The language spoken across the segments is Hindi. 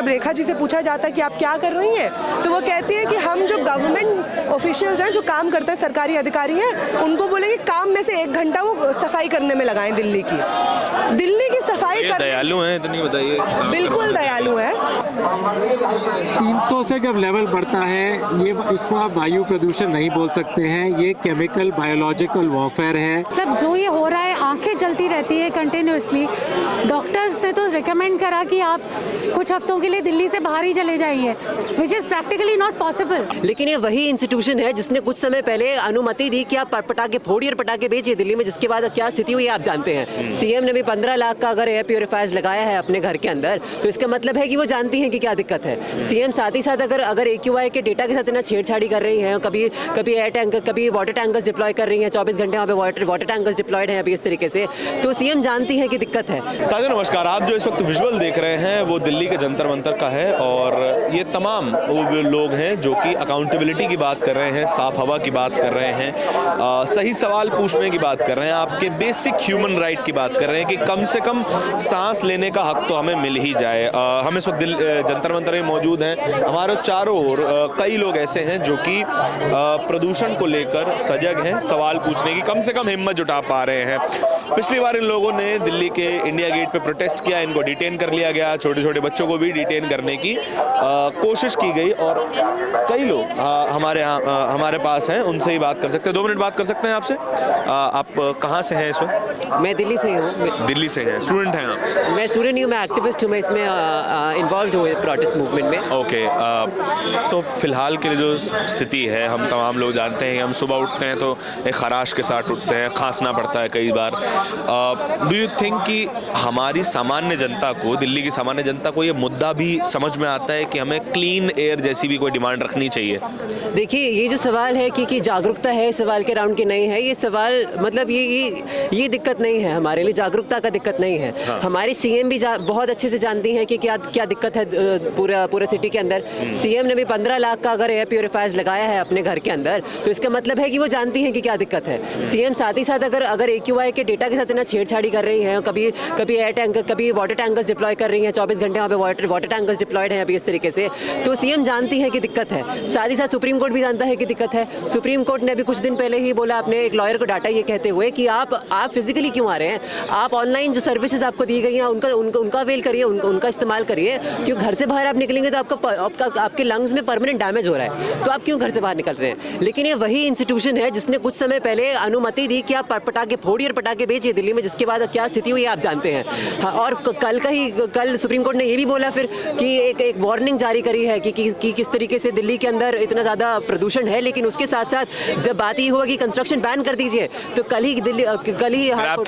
जब रेखा जी से पूछा जाता है कि आप क्या कर रही हैं, तो वो कहती है कि हम जो गवर्नमेंट ऑफिशियल्स हैं, जो काम करते हैं, सरकारी अधिकारी हैं, उनको बोलेंगे काम में से 1 घंटा वो सफाई करने में लगाएं। दिल्ली की सफाई कर दयालु हैं इतनी, बताइए। बिल्कुल दयालु है। 300 से जब लेवल बढ़ता है, ये इसको आप वायु प्रदूषण नहीं बोल सकते हैं, ये केमिकल बायोलॉजिकल वॉरफेयर है। मतलब जो ये हो रहा है, आंखें जलती रहती है कंटिन्यूसली। डॉक्टर्स ने तो रिकमेंड करा कि आप कुछ हफ्तों के लिए दिल्ली से बाहर ही चले जाइए, which is practically not possible. लेकिन ये वही इंस्टीट्यूशन है जिसने कुछ समय पहले अनुमति दी कि आप पटाखे फोड़िए और पटाखे बेचिए दिल्ली में, जिसके बाद क्या स्थिति हुई आप जानते हैं। सीएम ने भी 15 लाख का अगर एयर प्योरीफायर्स लगाया है अपने घर के अंदर, तो इसका मतलब है कि वो जानती हैं कि क्या दिक्कत है। सीएम साथ ही साथ अगर AQI के डेटा के साथ इतना छेड़छाड़ी कर रही हैं, कभी एयर टैंकर, कभी वाटर टैंकर्स डिप्लॉय कर रही हैं, 24 घंटे वहाँ पे वाटर टैंकर्स डिप्लॉयड हैं अभी इस तरीके से, तो सीएम जानती है कि दिक्कत है। साथियों नमस्कार, आप जो इस वक्त विजुअल देख रहे हैं वो दिल्ली के जंतर मंतर का है, और ये तमाम वो लोग हैं जो कि अकाउंटेबिलिटी की बात कर रहे हैं, साफ हवा की बात कर रहे हैं, सही सवाल पूछने की बात कर रहे हैं, आपके बेसिक ह्यूमन राइट की बात कर रहे हैं कि कम से कम सांस लेने का हक तो हमें मिल ही जाए। हम इस वक्त जंतर मंतर में मौजूद हैं, हमारे चारों ओर कई लोग ऐसे हैं जो कि प्रदूषण को लेकर सजग हैं, सवाल पूछने की कम से कम हिम्मत जुटा पा रहे हैं। पिछली बार इन लोगों ने दिल्ली के इंडिया गेट पे प्रोटेस्ट किया, इनको डिटेन कर लिया गया, छोटे छोटे बच्चों को भी डिटेन करने की कोशिश की गई, और कई लोग हमारे पास हैं, उनसे ही बात कर सकते हैं। 2 मिनट बात कर सकते हैं आपसे। आप कहाँ से हैं इस वक्त? मैं दिल्ली से हूँ। दिल्ली से हैं, स्टूडेंट हैं आप? मैं स्टूडेंट नहीं हूँ, मैं एक्टिविस्ट हूँ, मैं इसमें इन्वॉल्व हुए प्रोटेस्ट मूवमेंट में। ओके, तो फिलहाल के लिए जो स्थिति है, हम तमाम लोग जानते हैं, हम सुबह उठते हैं तो एक खराश के साथ उठते हैं, खांसना पड़ता है कई बार। डू यू थिंक कि हमारी सामान्य जनता को, दिल्ली की सामान्य जनता को ये मुद्दा भी समझ में आता है कि हमें क्लीन एयर जैसी भी कोई डिमांड रखनी चाहिए? देखिए, ये जो सवाल है कि जागरूकता है, सवाल के राउंड की नहीं है, ये सवाल मतलब ये दिक्कत नहीं है, हमारे लिए जागरूकता का दिक्कत नहीं है। हाँ। हमारी सीएम भी बहुत अच्छे से जानती हैं कि क्या दिक्कत है पूरा सिटी के अंदर। सीएम ने भी 15 लाख का अगर एयर प्योरीफायर्स लगाया है अपने घर के अंदर, तो इसका मतलब है कि वो जानती हैं कि क्या दिक्कत है। सीएम साथ ही साथ अगर AQI के डेटा के साथ इतना छेड़छाड़ी कर रही हैं, कभी एयर टैंकर, कभी वाटर टैंकर्स डिप्लॉय कर रही हैं, 24 घंटे वहाँ पे वाटर टैंकर्स डिप्लॉयड हैं अभी इस तरीके से, तो सीएम जानती है कि दिक्कत है। साथ ही साथ सुप्रीम कोर्ट भी जानता है कि दिक्कत है। सुप्रीम कोर्ट ने अभी कुछ दिन पहले ही बोला, अपने एक लॉयर को डांटा ये कहते हुए कि आप फिजिकली क्यों आ रहे हैं, आप ऑनलाइन जो सर्विसेज आपको दी गई हैं उनका अवेल करिए, उनका इस्तेमाल करिए, क्योंकि घर से बाहर आप निकलेंगे तो आपके लंग्स में परमानेंट डैमेज हो रहा है, तो आप क्यों घर से बाहर निकल रहे हैं। लेकिन ये वही इंस्टीट्यूशन है जिसने कुछ समय पहले अनुमति दी कि आप पटाखे फोड़िए और पटाखे बेचिए दिल्ली में, जिसके बाद क्या स्थिति हुई आप जानते हैं। हाँ, और कल सुप्रीम कोर्ट ने ये भी बोला फिर कि एक वार्निंग जारी करी है कि किस तरीके से दिल्ली के अंदर इतना ज़्यादा प्रदूषण है। लेकिन उसके साथ साथ जब बात ये हुआ कि कंस्ट्रक्शन बैन कर दीजिए, तो कल ही ग्रैब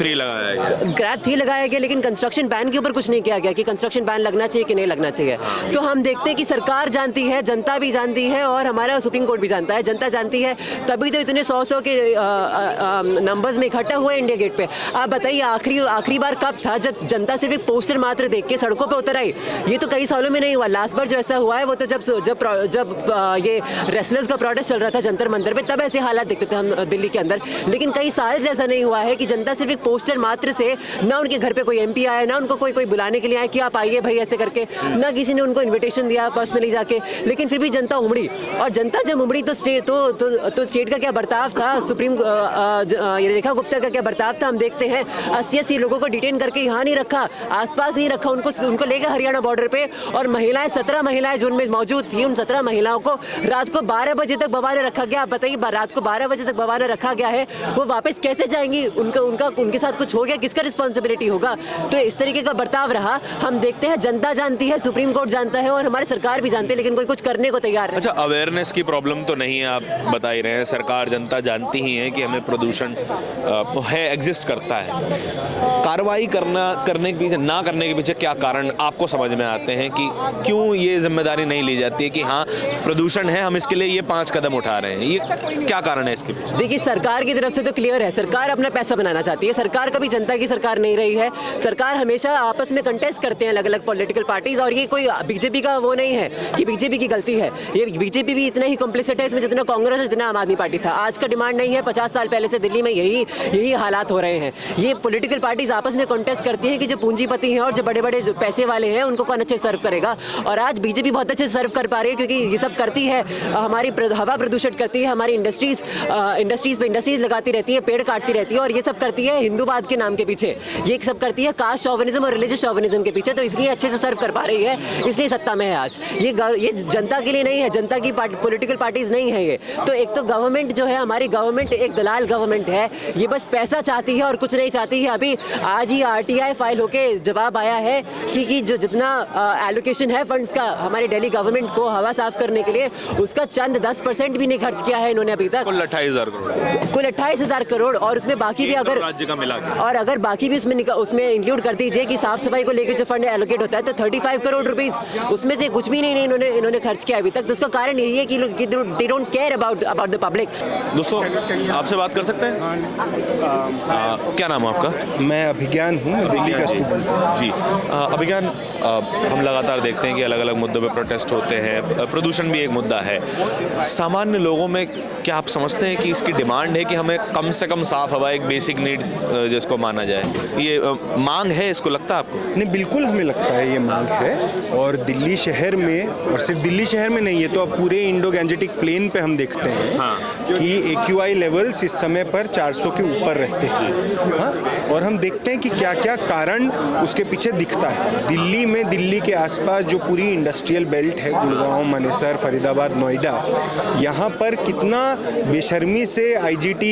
3 लगाया गया, लेकिन कंस्ट्रक्शन बैन के ऊपर कुछ नहीं किया गया कि कंस्ट्रक्शन बैन लगना चाहिए कि नहीं लगना चाहिए। तो हम देखते हैं कि सरकार जानती है, जनता भी जानती है, और हमारा सुप्रीम कोर्ट भी जानता है, जनता जानती है, तभी तो इतने 100 के नंबर्स में इकट्ठा हुए इंडिया गेट पे। आप बताइए, आखिरी बार कब था जब जनता सिर्फ एक पोस्टर मात्र देख के सड़कों पे उतर आई? ये तो कई सालों में नहीं हुआ। लास्ट बार जो ऐसा हुआ है वो तो जब ये रेसलर्स का प्रोटेस्ट चल रहा था जंतर मंतर पे, तब ऐसे हालात दिखते थे हम दिल्ली के अंदर। लेकिन कई साल से ऐसा नहीं हुआ है कि जनता सिर्फ एक पोस्टर मात्र से, ना उनके घर पे कोई MP आया, ना उनको कोई बुलाने के लिए आया कि आप आइए भाई ऐसे करके, ना किसी ने उनको इन्विटेशन दिया पर्सनली जाके, लेकिन फिर भी जनता उमड़ी। और जनता जब उमड़ी तो स्टेट का क्या बर्ताव था, रेखा गुप्ता का क्या बर्ताव था, हम देखते हैं। 80 लोगों को डिटेन करके यहाँ नहीं रखा, आसपास नहीं रखा, उनको ले गए हरियाणा बॉर्डर पे, और 17 महिलाएं जो उनमें मौजूद थी, उन 17 महिलाओं को रात को 12 बजे तक बवाने रखा गया। आप बताइए, रात को 12 बजे तक बवाने रखा गया है, वो वापस कैसे जाएंगी? उनके साथ कुछ हो गया, किसका रिस्पॉन्सिबिलिटी होगा? तो इस तरीके का बर्ताव रहा। हम देखते हैं, जनता जानती है, सुप्रीम कोर्ट जानता है, और हमारी सरकार भी जानती है, लेकिन कोई कुछ करने को तैयार नहीं। अच्छा, अवेयरनेस की प्रॉब्लम तो नहीं है, आप बता ही रहे हैं, सरकार जनता जानती ही है कि हमें प्रदूषण है, एग्जिस्ट करता है। कार्रवाई करने के पीछे, ना करने के पीछे क्या कारण आपको समझ में आते हैं कि क्यों ये जिम्मेदारी नहीं ली जाती है कि हाँ प्रदूषण है, हम इसके लिए ये 5 कदम उठा रहे हैं? ये क्या कारण है इसके पीछे? देखिए, सरकार की तरफ से तो क्लियर है, सरकार अपना पैसा बनाना चाहती है। सरकार कभी जनता की सरकार नहीं रही है। सरकार हमेशा आपस में कंटेस्ट करते हैं अलग अलग पॉलिटिकल पार्टीज, और ये कोई बीजेपी का वो नहीं है कि बीजेपी की गलती है। ये बीजेपी भी इतना ही कॉम्प्लिसिट है इसमें जितना कांग्रेस और जितना आम आदमी पार्टी था। आज का डिमांड नहीं है, 50 साल पहले से दिल्ली में यही हालात हो रहे हैं। ये पॉलिटिकल पार्टीज आपस में कंटेस्ट करती हैं कि जो पूंजीपति जाती हैं और जो बड़े बड़े जो पैसे वाले हैं उनको कौन अच्छे सर्व करेगा। और आज बीजेपी बहुत अच्छे से सर्व कर पा रही है, क्योंकि ये सब करती है, हमारी हवा प्रदूषित करती है, हमारी इंडस्ट्रीज लगाती रहती है, पेड़ काटती रहती है, और ये सब करती है हिंदूवाद के नाम के पीछे, ये सब करती है कास्ट शॉविनिज्म और रिलीजियस शॉविनिज्म के पीछे। तो इसलिए अच्छे से सर्व कर पा रही है, इसलिए सत्ता में है आज। ये जनता के लिए नहीं है, जनता की पॉलिटिकल पार्टीज नहीं है ये। तो एक तो गवर्नमेंट जो है, हमारी गवर्नमेंट एक दलाल गवर्नमेंट है, ये बस पैसा चाहती है और कुछ नहीं चाहती है। अभी आज ही RTI फाइल होके जवाब आया है कि जो जितना एलोकेशन है फंड्स का हमारी दिल्ली गवर्नमेंट को हवा साफ करने के लिए, उसका चंद 10% भी नहीं खर्च किया है इन्होंने अभी तक। कुल 28,000 करोड़, कुल 28,000 करोड़। और उसमें बाकी भी अगर राज्य का मिला के, और अगर बाकी भी उसमें इंक्लूड कर दीजिए कि साफ सफाई को लेकर जो फंड एलोकेट होता है, तो 35 करोड़ रुपीस, उसमें से कुछ भी नहीं इन्होंने खर्च किया अभी तक। तो उसका कारण यही है कि they don't care about the public. दोस्तों आपसे बात कर सकते हैं? क्या नाम है आपका? मैं अभिज्ञान हूँ, दिल्ली का स्टूडेंट जी। अभिज्ञान, हम लगातार देखते हैं कि अलग अलग मुद्दों पे प्रोटेस्ट होते हैं, प्रदूषण भी एक मुद्दा है। सामान्य लोगों में क्या आप समझते हैं कि इसकी डिमांड है कि हमें कम से कम साफ हवा, एक बेसिक नीड जिसको माना जाए, ये मांग है, इसको लगता है आपको? नहीं, बिल्कुल हमें लगता है ये मांग है। और दिल्ली शहर में, और सिर्फ दिल्ली शहर में नहीं है, तो अब पूरे इंडो गैंजेटिक प्लेन पे हम देखते हैं कि AQI लेवल्स इस समय पर 400 के ऊपर रहते हैं। हाँ, और हम देखते हैं कि क्या क्या कारण उसके पीछे दिखता है। दिल्ली में, दिल्ली के आसपास जो पूरी इंडस्ट्रियल बेल्ट है, गुड़गांव, मानेसर, फरीदाबाद, नोएडा, यहाँ पर कितना बेशर्मी से IGT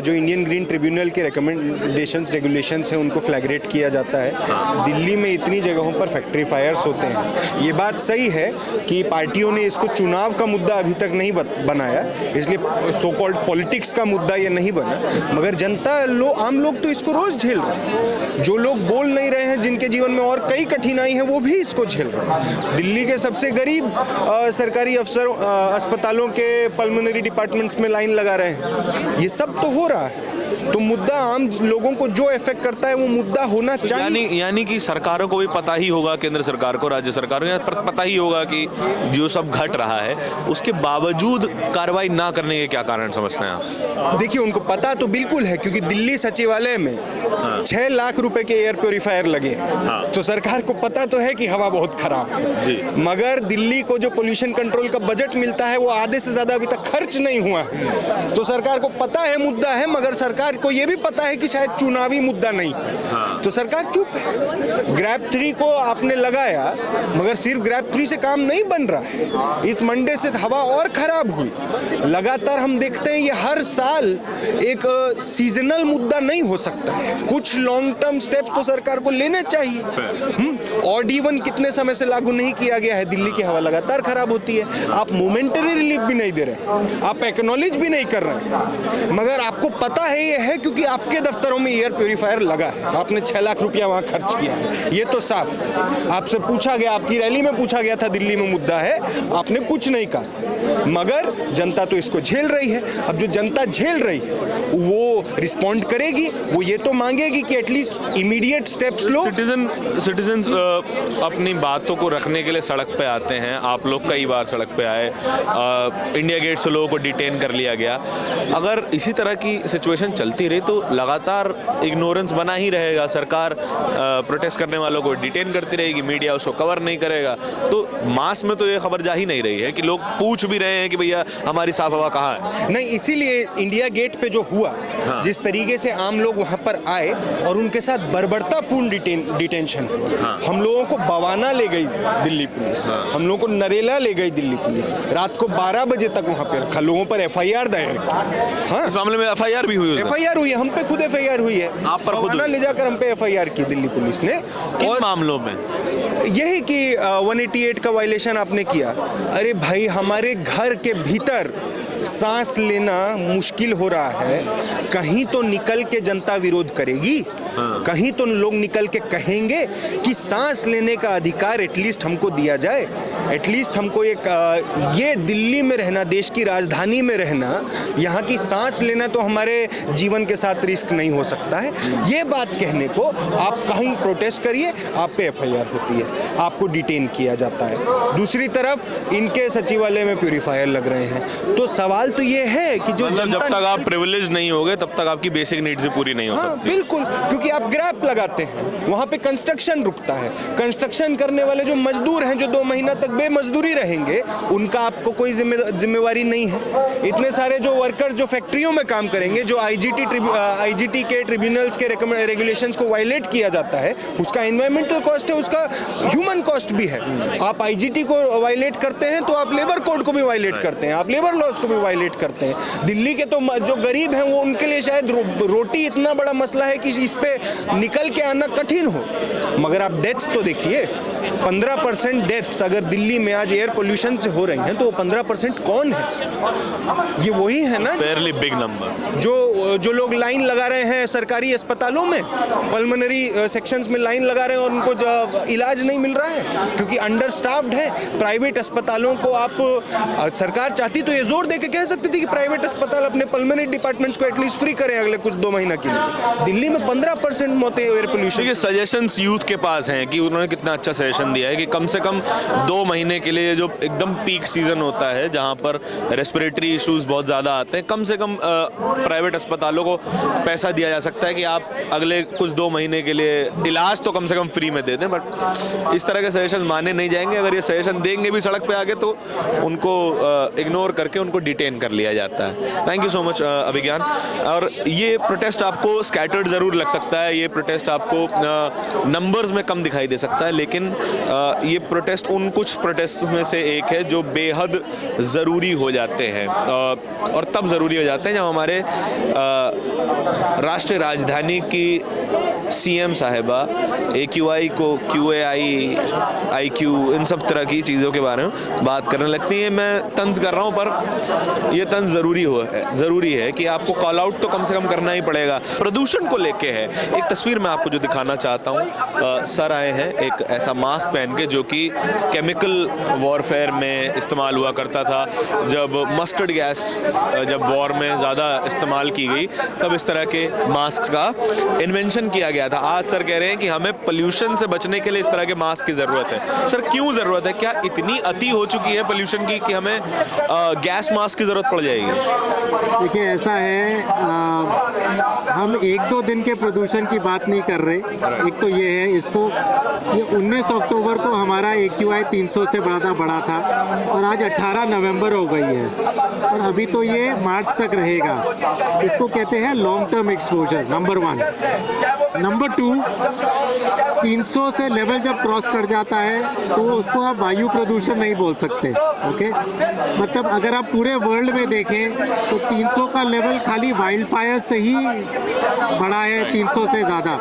जो इंडियन ग्रीन ट्रिब्यूनल के रिकमेंडेशंस, रेगुलेशंस हैं, उनको फ्लैग्रेट किया जाता है। दिल्ली में इतनी जगहों पर फैक्ट्री फायर्स होते हैं। ये बात सही है कि पार्टियों ने इसको चुनाव का मुद्दा अभी तक नहीं बनाया, इसलिए सो कॉल्ड पॉलिटिक्स का मुद्दा ये नहीं बना, मगर जनता, आम लोग तो इसको रोज झेल रहे हैं। जो लोग बोल नहीं रहे हैं, जिनके जीवन में और कई कठिनाई है, वो भी इसको झेल रहे हैं। दिल्ली के सबसे गरीब सरकारी अफसर अस्पतालों के पल्मोनरी डिपार्टमेंट्स में लाइन लगा रहे हैं। ये सब तो हो रहा है। तो मुद्दा आम लोगों को जो इफेक्ट करता है वो मुद्दा होना चाहिए। यानी कि सरकारों को भी पता ही होगा, केंद्र सरकार को, राज्य सरकारों को पता ही होगा कि जो सब घट रहा है, उसके बावजूद कार्रवाई ना करने के क्या कारण समझते हैं आप? देखिए, उनको पता तो बिल्कुल है, क्योंकि दिल्ली सचिवालय में 6 लाख रुपए के एयर प्योरीफायर लगे। तो सरकार को पता तो है कि हवा बहुत खराब है, मगर दिल्ली को जो पोल्यूशन कंट्रोल का बजट मिलता है वो आधे से ज्यादा अभी तक खर्च नहीं हुआ। तो सरकार को पता है मुद्दा है, मगर सरकार को ये भी पता है कि शायद चुनावी मुद्दा नहीं। तो सरकार चुप है। ग्रैब 3 को आपने लगाया, मगर सिर्फ ग्रैब 3 से काम नहीं बन रहा है। इस मंडे से हवा और खराब हुई। लगातार हम देखते हैं ये हर साल एक सीजनल मुद्दा नहीं हो सकता है। कुछ लॉन्ग टर्म स्टेप्स तो सरकार को लेने चाहिए। ऑड इवन कितने समय से लागू नहीं किया गया है। दिल्ली की हवा लगातार खराब होती है। आप मोमेंटरी रिलीफ भी नहीं दे रहे, आप एक्नॉलेज भी नहीं कर रहे, मगर आपको पता है ये है क्योंकि आपके दफ्तरों में एयर प्योरीफायर लगा है। आपने 6 लाख रुपया वहां खर्च किया है। ये तो साफ आपसे पूछा गया, आपकी रैली में पूछा गया था दिल्ली में मुद्दा है, आपने कुछ नहीं कहा, मगर जनता तो इसको झेल रही है। अब जो जनता झेल रही है वो रिस्पॉन्ड करेगी, वो ये तो मांगेगी कि एटलीस्ट इमीडिएट स्टेप्स लो। सिटीजन्स अपनी बातों को रखने के लिए सड़क पे आते हैं। आप लोग कई बार सड़क पे आए, इंडिया गेट से लोगों को डिटेन कर लिया गया। अगर इसी तरह की सिचुएशन चलती रही तो लगातार इग्नोरेंस बना ही रहेगा। सरकार प्रोटेस्ट करने वालों को डिटेन करती रहेगी, मीडिया उसको कवर नहीं करेगा, तो मास में तो ये खबर जा ही नहीं रही है कि लोग पूछ भी रहे हैं कि भैया हमारी साफ हवा कहाँ है। नहीं, इसीलिए इंडिया गेट पे जो हुआ, जिस तरीके से आम लोग वहां पर आए और उनके साथ बर्बरतापूर्ण डिटेंशन, हम लोगों को बवाना ले गई दिल्ली पुलिस, हम लोगों को नरेला ले गई दिल्ली पुलिस, रात को 12 बजे तक वहां पे रखा, लोगों पर FIR दायर की। हाँ, इस मामले में FIR भी हुई? FIR हुई है, हम पे खुद FIR हुई है। आप पर खुद ले जाकर हम पे FIR की दिल्ली पुलिस ने। और मामलों में यही कि 188 का वायलेशन आपने किया। अरे भाई, हमारे घर के भीतर सांस लेना मुश्किल हो रहा है, कहीं तो निकल के जनता विरोध करेगी, कहीं तो लोग निकल के कहेंगे कि सांस लेने का अधिकार एटलीस्ट हमको दिया जाए, एटलीस्ट हमको ये दिल्ली में रहना, देश की राजधानी में रहना, यहाँ की सांस लेना तो हमारे जीवन के साथ रिस्क नहीं हो सकता है। ये बात कहने को आप कहीं प्रोटेस्ट करिए, आप पे FIR होती है। आपको डिटेन किया जाता है, दूसरी तरफ इनके सचिवालय में प्यूरीफायर लग रहे हैं। तो सवाल तो ये है कि जो मतलब जब जनता तक आप प्रिविलेज नहीं होगे तब तक आपकी बेसिक नीड्स भी पूरी नहीं हो हाँ, सकती। बिल्कुल, क्योंकि आप ग्रैप लगाते हैं, वहाँ पे कंस्ट्रक्शन रुकता है। कंस्ट्रक्शन करने वाले जो मजदूर हैं, जो 2 महीना तक बेमजदूरी रहेंगे, उनका आपको कोई जिम्मेवारी नहीं है। इतने सारे जो वर्कर जो फैक्ट्रियों में काम करेंगे, जो आईजीटी के ट्रिब्यूनल्स के रेगुलेशंस को वायलेट किया जाता है, उसका एनवायरमेंटल कॉस्ट है, उसका ह्यूमन कॉस्ट भी है। आप आईजीटी को वायलेट करते हैं तो आप लेबर कोड को भी वायलेट करते हैं, आप लेबर लॉज को भी वायलेट करते हैं। दिल्ली के तो जो गरीब हैं वो उनके लिए शायद रोटी इतना बड़ा मसला है कि इस पे निकल के आना कठिन हो, मगर आप डेथ्स तो देखिए, 15% डेथ्स अगर दिल्ली में आज एयर पोल्यूशन से हो रही हैं तो वो 15% कौन है? ये वही है ना, फेयरली बिग नंबर। जो लोग लाइन लगा रहे हैं सरकारी अस्पतालों में, पल्मोनरी सेक्शंस में लाइन लगा रहे हैं और उनको इलाज नहीं मिल रहा है क्योंकि अंडर स्टाफ्ड है। प्राइवेट अस्पतालों को आप सरकार चाहती तो ये जोर दे के कह सकती थी कि प्राइवेट अस्पताल अपने पल्मोनरी डिपार्टमेंट को एटलीस्ट फ्री करें अगले कुछ 2 महीना के लिए। दिल्ली में 15% मौतें एयर पोल्यूशन। देखिए, सजेशंस यूथ के पास हैं कि उन्होंने कितना अच्छा सजेशन दिया है कि कम से कम 2 महीने के लिए, जो एकदम पीक सीजन होता है जहां पर रेस्पिरेटरी इश्यूज बहुत ज़्यादा आते हैं, कम से कम प्राइवेट अस्पतालों को पैसा दिया जा सकता है कि आप अगले कुछ 2 महीने के लिए इलाज तो कम से कम फ्री में दे दें। बट इस तरह के सजेशन माने नहीं जाएंगे। अगर ये सजेशन देंगे भी सड़क पे आगे तो उनको इग्नोर करके उनको डिटेन कर लिया जाता है। थैंक यू सो मच अभिज्ञान। और ये प्रोटेस्ट आपको स्कैटर्ड ज़रूर लग सकता है, ये प्रोटेस्ट आपको नंबर्स में कम दिखाई दे सकता है, लेकिन ये प्रोटेस्ट उन कुछ प्रोटेस्ट में से एक है जो बेहद ज़रूरी हो जाते हैं, और तब ज़रूरी हो जाते हैं जब हमारे राष्ट्रीय राजधानी की सीएम साहिबा AQI को QAI, IQ, इन सब तरह की चीज़ों के बारे में बात करने लगती हैं। मैं तंज कर रहा हूँ, पर यह तंज ज़रूरी है कि आपको कॉल आउट तो कम से कम करना ही पड़ेगा। प्रदूषण को लेके है एक तस्वीर मैं आपको जो दिखाना चाहता हूँ। सर आए हैं एक ऐसा मास्क पहन के जो कि केमिकल वॉरफेयर में इस्तेमाल हुआ करता था। जब मस्टर्ड गैस जब वॉर में ज़्यादा इस्तेमाल की गई तब इस तरह के मास्क का इन्वेंशन किया गया था। आज सर कह रहे हैं कि हमें पोल्यूशन से बचने के लिए इस तरह के मास्क की ज़रूरत है। सर क्यों ज़रूरत है? क्या इतनी अति हो चुकी है पोल्यूशन की कि हमें गैस मास्क की ज़रूरत पड़ जाएगी? देखिए, ऐसा है, हम 1-2 दिन के प्रदूषण की बात नहीं कर रहे। एक तो ये है, ये 19 अक्टूबर को हमारा AQI 300 से बढ़ा था और आज 18 नवंबर हो गई है और अभी तो ये मार्च तक रहेगा। इसको कहते हैं long term exposure, number 1। Number 2, 300 से लेवल जब क्रॉस कर जाता है तो उसको आप वायु प्रदूषण नहीं बोल सकते। ओके, मतलब अगर आप पूरे वर्ल्ड में देखें तो 300 का लेवल खाली वाइल्ड फायर से ही बढ़ा है, 300 से ज़्यादा।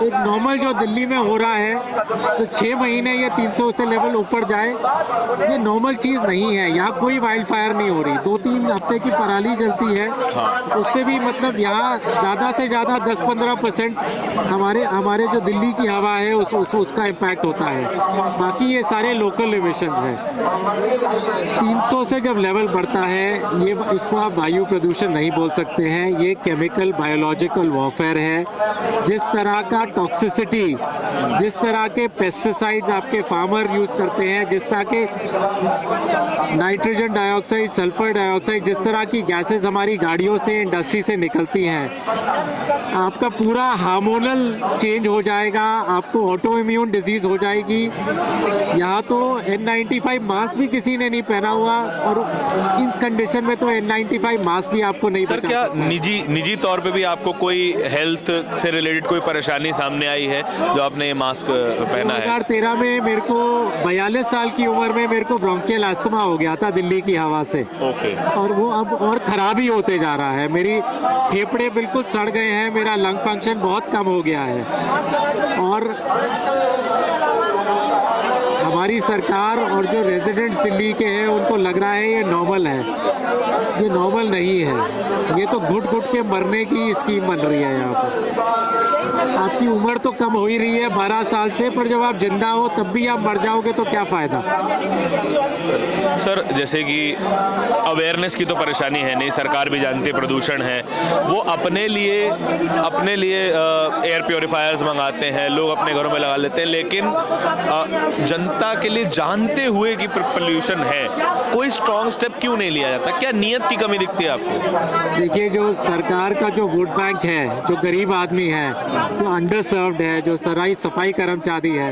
एक नॉर्मल जो दिल्ली में हो रहा है तो 6 महीने ये 300 से लेवल ऊपर जाए, ये नॉर्मल चीज़ नहीं है। यहाँ कोई वाइल्ड फायर नहीं हो रही, 2-3 हफ्ते की पराली जलती है, उससे भी मतलब यहाँ ज़्यादा से ज़्यादा 10-15% हमारे जो दिल्ली की हवा है उसका इम्पैक्ट होता है। बाकी ये सारे लोकल एमिशंस हैं। 300 से जब लेवल बढ़ता है, ये इसको आप वायु प्रदूषण नहीं बोल सकते हैं, ये केमिकल बायोलॉजिकल वॉरफेयर है। जिस तरह का टॉक्सिसिटी, जिस तरह के पेस्टिसाइड्स आपके फार्मर यूज़ करते हैं, जिस तरह के नाइट्रोजन डाइऑक्साइड, सल्फर डाइऑक्साइड, जिस तरह की गैसेस हमारी गाड़ियों से, इंडस्ट्री से निकलती हैं, आपका पूरा हार्मोनल चेंज हो जाएगा, आपको ऑटो इम्यून डिजीज़ हो जाएगी। यहाँ तो N95 मास्क भी किसी ने नहीं पहना हुआ और इस कंडीशन में तो N95 मास्क भी आपको नहीं सर, क्या निजी तौर पे भी आपको कोई हेल्थ से रिलेटेड कोई परेशानी सामने आई है जो आपने ये मास्क पहना है? 2013 में मेरे को 42 साल की उम्र में मेरे को ब्रोंकियल अस्थमा हो गया था दिल्ली की हवा से। ओके। और वो अब और ख़राब ही होते जा रहा है। मेरी फेफड़े बिल्कुल सड़ गए हैं, मेरा लंग फंक्शन बहुत कम हो गया है और हमारी हमारी सरकार और जो रेजिडेंट्स दिल्ली के हैं उनको लग रहा है ये नॉर्मल है। ये नॉर्मल नहीं है, ये तो घुट घुट के मरने की स्कीम बन रही है यहाँ पर। आपकी उम्र तो कम हो ही रही है 12 साल से, पर जब आप जिंदा हो तब भी आप मर जाओगे तो क्या फ़ायदा। सर जैसे कि अवेयरनेस की तो परेशानी है नहीं, सरकार भी जानती है प्रदूषण है, वो अपने लिए एयर प्योरीफायर्स मंगाते हैं, लोग अपने घरों में लगा लेते हैं, लेकिन जनता के लिए जानते हुए कि पोल्यूशन है कोई स्ट्रॉन्ग स्टेप क्यों नहीं लिया जाता? क्या नीयत की कमी दिखती है आपको? देखिए, जो सरकार का जो वोट बैंक है, जो गरीब आदमी है, जो अंडर सर्व्ड है, जो सफाई कर्मचारी है,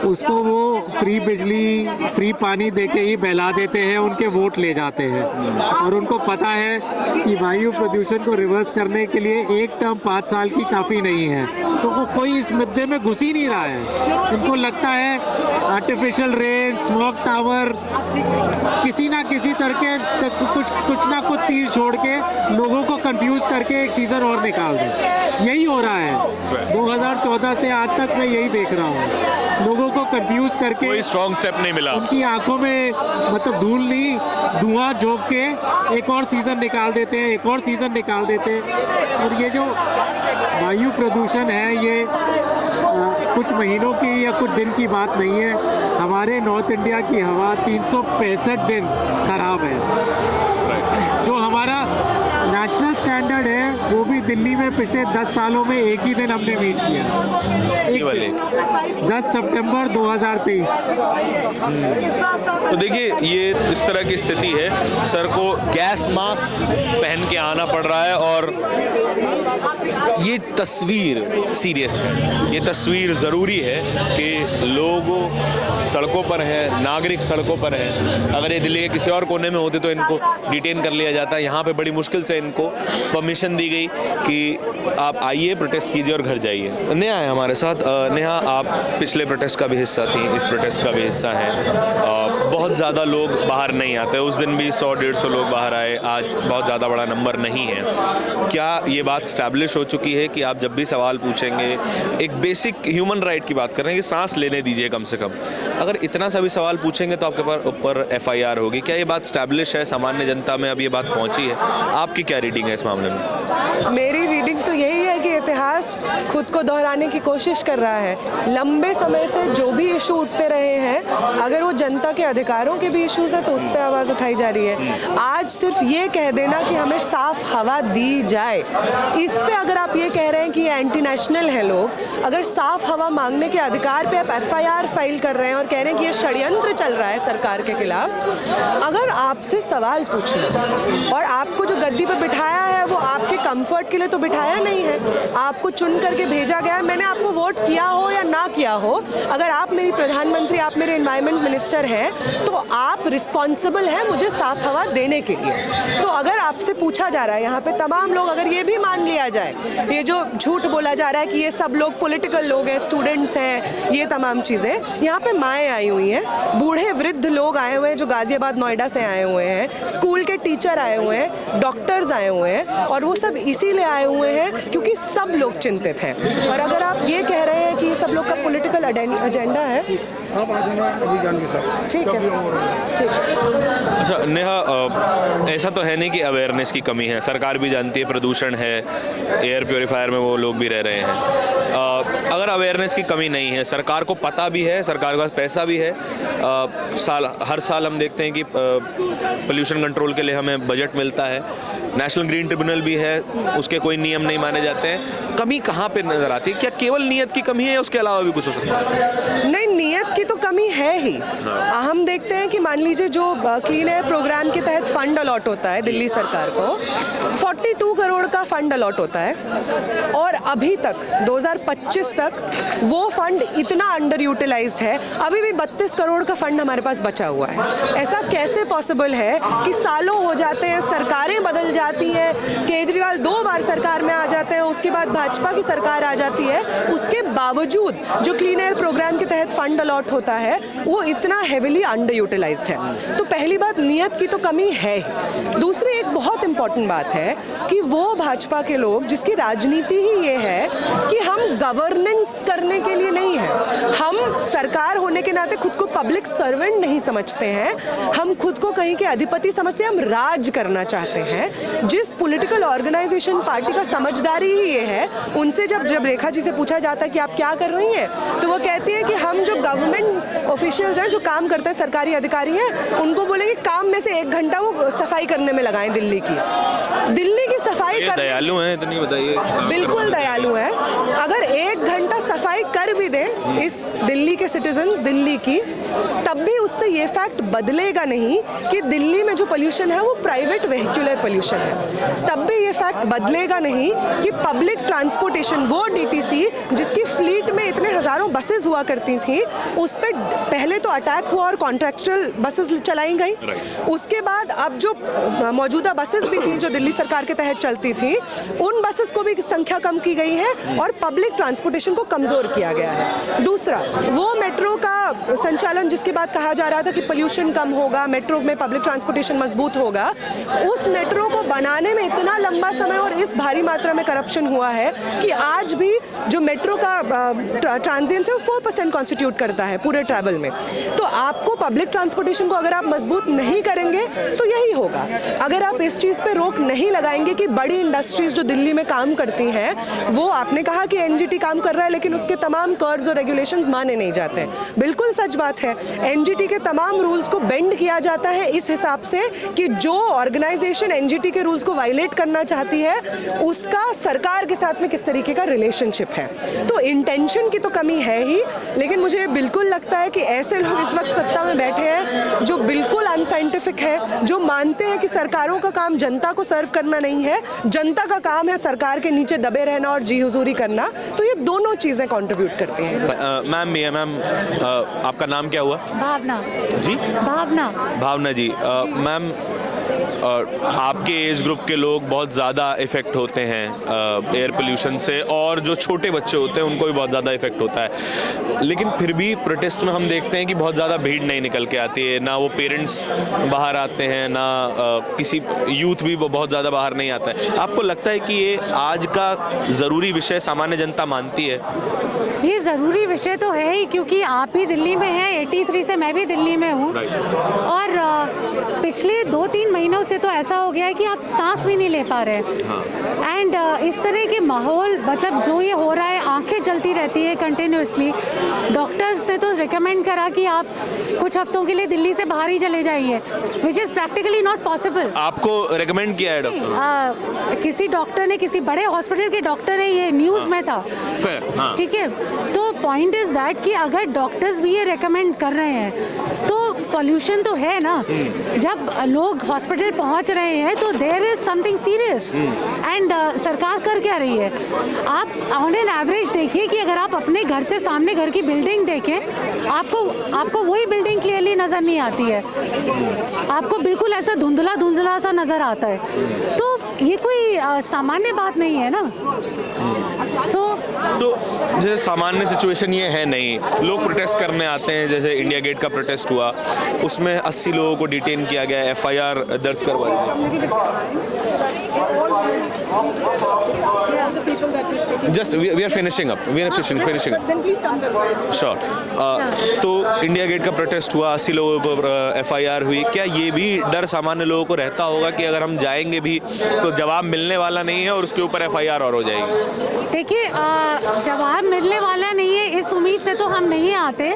उसको वो फ्री बिजली फ्री पानी देके ही बहला देते हैं, उनके वोट ले जाते हैं। और उनको पता है कि वायु प्रदूषण को रिवर्स करने के लिए एक टर्म 5 साल की काफ़ी नहीं है, तो वो कोई इस मुद्दे में घुस ही नहीं रहा है। उनको लगता है आर्टिफिशियल रेन, स्मोक टावर, किसी ना किसी तरह के कुछ ना कुछ तीर छोड़ के लोगों को कंफ्यूज करके एक सीज़न और निकाल दें। यही हो रहा है 2014 से आज तक, मैं यही देख रहा हूँ, लोगों को कंफ्यूज करके कोई स्ट्रॉन्ग स्टेप नहीं मिला। उनकी आंखों में मतलब धूल नहीं, धुआं झोंक के एक और सीज़न निकाल देते हैं, एक और सीज़न निकाल देते हैं। और ये जो वायु प्रदूषण है, ये कुछ महीनों की या कुछ दिन की बात नहीं है। हमारे नॉर्थ इंडिया की हवा 365 दिन खराब है। जो हमारा नेशनल स्टैंडर्ड है वो भी दिल्ली में पिछले 10 सालों में एक ही दिन हमने मीट किया, 10 सितंबर 2023। तो देखिए, ये इस तरह की स्थिति है, सर को गैस मास्क पहन के आना पड़ रहा है और ये तस्वीर सीरियस है। ये तस्वीर ज़रूरी है कि लोग सड़कों पर हैं, नागरिक सड़कों पर हैं। अगर ये दिल्ली के किसी और कोने में होते तो इनको डिटेन कर लिया जाता है। यहाँ पे बड़ी मुश्किल से इनको परमिशन दी गई कि आप आइए, प्रोटेस्ट कीजिए और घर जाइए। नेहा है हमारे साथ। नेहा, आप पिछले प्रोटेस्ट का भी हिस्सा थी, इस प्रोटेस्ट का भी हिस्सा है। बहुत ज़्यादा लोग बाहर नहीं आते, उस दिन भी 100-150 लोग बाहर आए, आज बहुत ज़्यादा बड़ा नंबर नहीं है। क्या ये बात स्टैब्लिश हो चुकी है कि आप जब भी सवाल पूछेंगे, एक बेसिक ह्यूमन राइट की बात कर रहे हैं कि सांस लेने दीजिए कम से कम, अगर इतना सा भी सवाल पूछेंगे तो आपके ऊपर FIR होगी? क्या ये बात स्टैब्लिश है, सामान्य जनता में अब ये बात पहुंची है? आपकी क्या रीडिंग है इस मामले में? मेरी रीडिंग तो यही है कि इतिहास खुद को दोहराने की कोशिश कर रहा है। लंबे समय से जो भी इशू उठते रहे हैं, अगर वो जनता के अधिकारों के भी इश्यूज है तो उस पर आवाज़ उठाई जा रही है। आज सिर्फ ये कह देना कि हमें साफ हवा दी जाए, इस पे अगर आप ये कह रहे हैं कि ये एंटी नेशनल है लोग, अगर साफ हवा मांगने के अधिकार पे आप FIR फाइल कर रहे हैं और कह रहे हैं कि ये षड्यंत्र चल रहा है सरकार के खिलाफ, अगर आपसे सवाल पूछना और आपको जो गद्दी पे बिठाया है वो आपके कंफर्ट के लिए तो बिठाया नहीं है, आपको चुन करके भेजा गया है। मैंने आपको वोट किया हो या ना किया हो, अगर आप मेरी प्रधानमंत्री, आप मेरे एनवायरनमेंट मिनिस्टर हैं, तो आप रिस्पॉन्सिबल हैं मुझे साफ हवा देने के लिए। तो अगर आपसे पूछा जा रहा है यहाँ पे तमाम लोग, अगर ये भी मान लिया जाए, ये जो झूठ बोला जा रहा है कि ये सब लोग पॉलिटिकल लोग हैं, स्टूडेंट्स हैं, ये तमाम चीज़ें, यहाँ पे माएँ आई हुई हैं, बूढ़े वृद्ध लोग आए हुए हैं जो गाजियाबाद नोएडा से आए हुए हैं, स्कूल के टीचर आए हुए हैं, डॉक्टर्स आए हुए हैं, और वो सब इसीलिए आए हुए हैं क्योंकि सब लोग चिंतित हैं। और अगर आप ये कह रहे हैं कि ये सब लोग का पॉलिटिकल एजेंडा है, आप आ जाना अभी जान के साथ, ठीक है, ठीक है। अच्छा नेहा, ऐसा तो है नहीं कि अवेयरनेस की कमी है, सरकार भी जानती है प्रदूषण है, एयर प्योरीफायर में वो लोग भी रह रहे हैं। अगर अवेयरनेस की कमी नहीं है, सरकार को पता भी है, सरकार के पास पैसा भी है, हर साल हम देखते हैं कि पोल्यूशन कंट्रोल के लिए हमें बजट मिलता है, नेशनल ग्रीन ट्रिब्यूनल भी है, उसके कोई नियम नहीं माने जाते हैं। कमी कहाँ पे नज़र आती है? क्या केवल नीयत की कमी है या उसके अलावा भी कुछ हो सकता है? नहीं, नीयत की तो कमी है ही। हम देखते हैं कि मान लीजिए जो क्लीन एयर प्रोग्राम के तहत फंड अलॉट होता है दिल्ली सरकार को, 42 करोड़ का फंड अलॉट होता है, और अभी तक 2025 तक वो फंड इतना अंडर यूटिलाइज्ड है, अभी भी 32 करोड़ का फंड हमारे पास बचा हुआ है। ऐसा कैसे पॉसिबल है कि सालों हो जाते हैं, सरकारें बदल जाती है, केजरीवाल 2 बार सरकार में आ जाते हैं, उसके बाद भाजपा की सरकार आ जाती है, उसके बावजूद जो क्लीन एयर प्रोग्राम के तहत फंड अलॉट होता है वो इतना हेविली अंडर यूटिलाइज्ड है। तो पहली बात नियत की तो कमी है। दूसरी एक बहुत इंपॉर्टेंट बात है कि वो भाजपा के लोग जिसकी राजनीति ही ये है कि हम गवर्नेंस करने के लिए नहीं है, हम सरकार होने के नाते खुद को पब्लिक सर्वेंट नहीं समझते हैं, हम खुद को कहीं के अधिपति समझते हैं, हम राज करना चाहते हैं। जिस पॉलिटिकल ऑर्गेनाइजेशन पार्टी का समझदारी ही ये है, उनसे जब रेखा जी से पूछा जाता है कि आप क्या कर रही हैं, तो वो कहती है कि हम जो गवर्नमेंट ऑफिशियल्स हैं, जो काम करते हैं, सरकारी अधिकारी हैं, उनको बोलेंगे काम में से 1 घंटा वो सफाई करने में लगाएं दिल्ली की सफाई कर। दयालु हैं इतनी, बताइए। बिल्कुल दयालु है। अगर 1 घंटा सफाई कर भी दें इस दिल्ली के सिटीजन्स दिल्ली की, तब भी उससे ये फैक्ट बदलेगा नहीं कि दिल्ली में जो पोल्यूशन है वो प्राइवेट वेहिकुलर पोल्यूशन है। तब भी ये फैक्ट बदलेगा नहीं कि पब्लिक ट्रांसपोर्टेशन, वो डीटीसी जिसकी फ्लीट में इतने हजारों बसेस हुआ करती थी, उस पर पहले तो अटैक हुआ और कॉन्ट्रैक्चुअल बसेस चलाई गई। उसके बाद अब जो मौजूदा बसेस भी थी जो दिल्ली सरकार के तहत चलती थी, उन बसेस को भी संख्या कम की गई है और पब्लिक ट्रांसपोर्टेशन को कमजोर किया गया है। दूसरा, वो मेट्रो का संचालन जिसके बाद कहा जा रहा था कि पोल्यूशन कम होगा, मेट्रो में पब्लिक ट्रांसपोर्टेशन मजबूत होगा, उस मेट्रो को बनाने में इतना लंबा समय और इस भारी मात्रा में करप्शन हुआ है कि आज भी जो मेट्रो का ट्रांजिएंस है वो 4% कॉन्स्टिट्यूट करता है पूरे ट्रैवल में। तो आपको पब्लिक ट्रांसपोर्टेशन को अगर आप मजबूत नहीं करेंगे तो यही होगा। अगर आप इस चीज़ पे रोक नहीं लगाएंगे कि बड़ी इंडस्ट्रीज जो दिल्ली में काम करती हैं, वो आपने कहा कि एनजीटी काम कर रहा है लेकिन उसके तमाम कर्व्स और रेगुलेशंस माने नहीं जाते हैं, बिल्कुल सच बात है। एनजीटी के तमाम रूल्स को बेंड किया जाता है इस हिसाब से कि जो ऑर्गेनाइजेशन एनजीटी के रूल्स को वायलेट करना चाहती है उसका सरकार के साथ में किस तरीके का रिलेशनशिप है। तो इंटेंशन की तो कमी है ही, लेकिन मुझे बिल्कुल लगता है कि ऐसे लोग इस वक्त सत्ता में बैठे हैं जो बिल्कुल अनसाइंटिफिक है, जो मानते हैं कि सरकारों का काम जनता को सर्व करना नहीं है, जनता का काम है सरकार के नीचे दबे रहना और जी हुजूरी करना। तो ये दोनों चीजें कंट्रीब्यूट करती हैं। मैम भी है। मैम, आपका नाम क्या हुआ? भावना जी, भावना जी। मैम, आपके एज ग्रुप के लोग बहुत ज़्यादा इफ़ेक्ट होते हैं एयर पोल्यूशन से, और जो छोटे बच्चे होते हैं उनको भी बहुत ज़्यादा इफ़ेक्ट होता है। लेकिन फिर भी प्रोटेस्ट में हम देखते हैं कि बहुत ज़्यादा भीड़ नहीं निकल के आती है, ना वो पेरेंट्स बाहर आते हैं, ना किसी यूथ भी बहुत ज़्यादा बाहर नहीं आता है। आपको लगता है कि ये आज का ज़रूरी विषय सामान्य जनता मानती है? ये ज़रूरी विषय तो है ही, क्योंकि आप भी दिल्ली में हैं, 83 से मैं भी दिल्ली में हूँ, और पिछले 2-3 महीनों से तो ऐसा हो गया है कि आप सांस भी नहीं ले पा रहे हैं। एंड इस तरह के माहौल, मतलब जो ये हो रहा है, आंखें जलती रहती है कंटिन्यूसली। डॉक्टर्स ने तो रिकमेंड करा कि आप कुछ हफ्तों के लिए दिल्ली से बाहर ही चले जाइए, which is practically not possible. आपको रिकमेंड किया है डॉक्टर? किसी डॉक्टर ने, किसी बड़े हॉस्पिटल के डॉक्टर ने, ये न्यूज़ में था, ठीक है। तो पॉइंट इज़ दैट कि अगर डॉक्टर्स भी ये रिकमेंड कर रहे हैं तो पॉल्यूशन तो है ना। जब लोग हॉस्पिटल पहुंच रहे हैं तो there is something serious. And सरकार कर क्या रही है? आप ऑन एन एवरेज देखिए कि अगर आप अपने घर से सामने घर की बिल्डिंग देखें, आपको वही बिल्डिंग क्लियरली नज़र नहीं आती है, आपको बिल्कुल ऐसा धुंधला धुंधला सा नज़र आता है। तो ये कोई सामान्य बात नहीं है ना। तो जैसे सामान्य सिचुएशन ये है नहीं, लोग प्रोटेस्ट करने आते हैं, जैसे इंडिया गेट का प्रोटेस्ट हुआ, उसमें 80 लोगों को डिटेन किया गया, FIR दर्ज करवाई। Just we are finishing up, sure. तो इंडिया गेट का प्रोटेस्ट हुआ, 80 लोगों पर FIR हुई। क्या ये भी डर सामान्य लोगों को रहता होगा कि अगर हम जाएंगे भी तो जवाब मिलने वाला नहीं है और उसके ऊपर FIR और हो जाएगी? देखिए, जवाब मिलने वाला नहीं है इस उम्मीद से तो हम नहीं आते।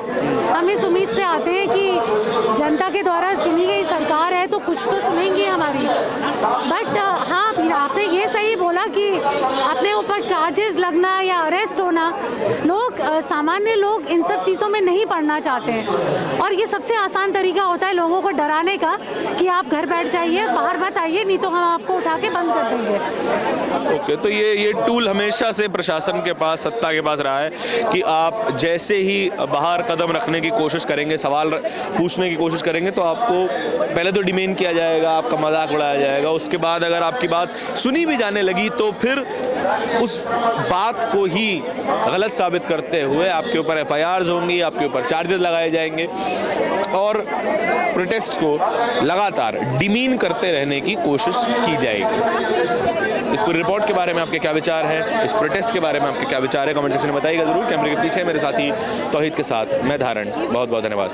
हम इस उम्मीद से आते हैं कि जनता के द्वारा चुनी गई सरकार है तो कुछ तो सुनेंगी हमारी। बट हाँ, आपने ये सही बोला कि अपने ऊपर चार्जेस लगना या अरेस्ट होना, लोग सामान्य लोग इन सब चीज़ों में नहीं पड़ना चाहते हैं। और ये सबसे आसान तरीका होता है लोगों को डराने का कि आप घर बैठ जाइए, बाहर मत आइए, नहीं तो हम आपको उठा के बंद कर देंगे। ओके, तो ये टूल हमेशा से प्रशासन के पास, सत्ता के पास रहा है कि आप जैसे ही बाहर कदम रखने की कोशिश करेंगे, सवाल पूछने की कोशिश करेंगे, तो आपको पहले तो डिमेन किया जाएगा, आपका मजाक उड़ाया जाएगा। उसके बाद अगर आपकी बात सुनी भी जाने लगी तो फिर उस बात को ही गलत साबित करते हुए आपके ऊपर FIRs होंगी, आपके ऊपर चार्जेस लगाए जाएंगे और प्रोटेस्ट को लगातार डिमीन करते रहने की कोशिश की जाएगी। इस पूरी रिपोर्ट के बारे में आपके क्या विचार हैं, इस प्रोटेस्ट के बारे में आपके क्या विचार है, कमेंट सेक्शन में बताइएगा जरूर। कैमरे के पीछे मेरे साथी तौहीद के साथ मैं धारण, बहुत बहुत धन्यवाद।